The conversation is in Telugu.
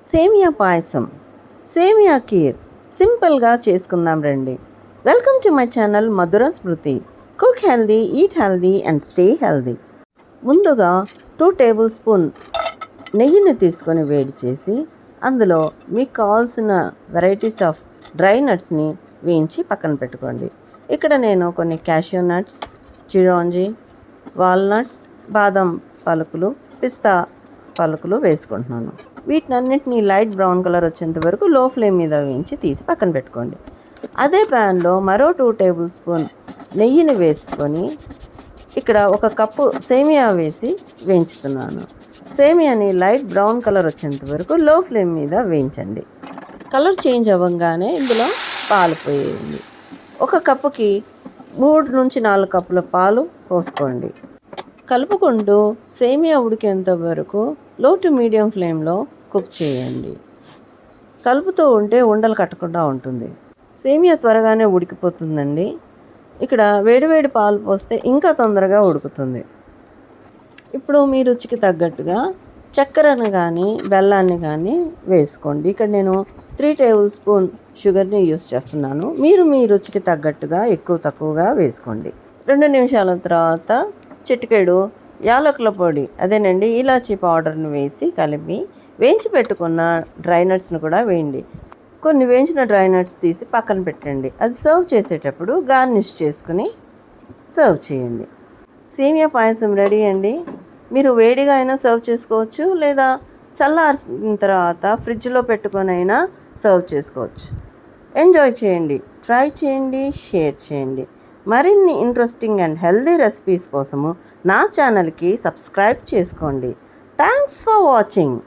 సేమియా పాయసం, సేమియా కీర్ సింపుల్గా చేసుకుందాం రండి. Welcome to my channel Madhura Smriti. Cook healthy, eat healthy and stay healthy. ముందుగా 2 టేబుల్ స్పూన్ నెయ్యిని తీసుకొని వేడి చేసి అందులో మీకు కావాల్సిన వెరైటీస్ ఆఫ్ డ్రై నట్స్ని వేయించి పక్కన పెట్టుకోండి. ఇక్కడ నేను కొన్ని క్యాష్యూ నట్స్, చిరోంజి, వాల్నట్స్, బాదం పలుకులు, పిస్తా పలుకులు వేసుకుంటున్నాను. వీటినన్నిటిని లైట్ బ్రౌన్ కలర్ వచ్చేంత వరకు లో ఫ్లేమ్ మీద వేయించి తీసి పక్కన పెట్టుకోండి. అదే ప్యాన్లో మరో 2 టేబుల్ స్పూన్ నెయ్యిని వేసుకొని ఇక్కడ 1 కప్పు సేమియా వేసి వేయించుతున్నాను. సేమియాని లైట్ బ్రౌన్ కలర్ వచ్చేంత వరకు లో ఫ్లేమ్ మీద వేయించండి. కలర్ చేంజ్ అవ్వగానే ఇందులో పాలు పోయండి. 1 కప్పుకి 3 నుంచి 4 కప్పుల పాలు పోసుకోండి. కలుపుకుంటూ సేమియా ఉడికేంత వరకు లో టు మీడియం ఫ్లేమ్లో కుక్ చేయండి. కలుపుతూ ఉంటే ఉండలు కట్టకుండా ఉంటుంది. సేమియా త్వరగానే ఉడికిపోతుందండి. ఇక్కడ వేడివేడి పాలు పోస్తే ఇంకా తొందరగా ఉడుకుతుంది. ఇప్పుడు మీ రుచికి తగ్గట్టుగా చక్కెరను కానీ బెల్లాన్ని కానీ వేసుకోండి. ఇక్కడ నేను 3 టేబుల్ స్పూన్ షుగర్ని యూస్ చేస్తున్నాను. మీరు మీ రుచికి తగ్గట్టుగా ఎక్కువ తక్కువగా వేసుకోండి. 2 నిమిషాల తర్వాత చిటికెడు యాలకుల పొడి, అదేనండి ఇలాచీ పౌడర్ని వేసి కలిపి వేయించి పెట్టుకున్న డ్రై నట్స్ని కూడా వేయండి. కొన్ని వేయించిన డ్రై నట్స్ తీసి పక్కన పెట్టండి. అది సర్వ్ చేసేటప్పుడు గార్నిష్ చేసుకుని సర్వ్ చేయండి. సేమియా పాయసం రెడీ అండి. మీరు వేడిగా అయినా సర్వ్ చేసుకోవచ్చు, లేదా చల్లారిన తర్వాత ఫ్రిడ్జ్లో పెట్టుకొని అయినా సర్వ్ చేసుకోవచ్చు. ఎంజాయ్ చేయండి, ట్రై చేయండి, షేర్ చేయండి. మరిన్ని ఇంట్రెస్టింగ్ అండ్ హెల్దీ రెసిపీస్ కోసము నా ఛానల్కి సబ్స్క్రైబ్ చేసుకోండి. Thanks for watching.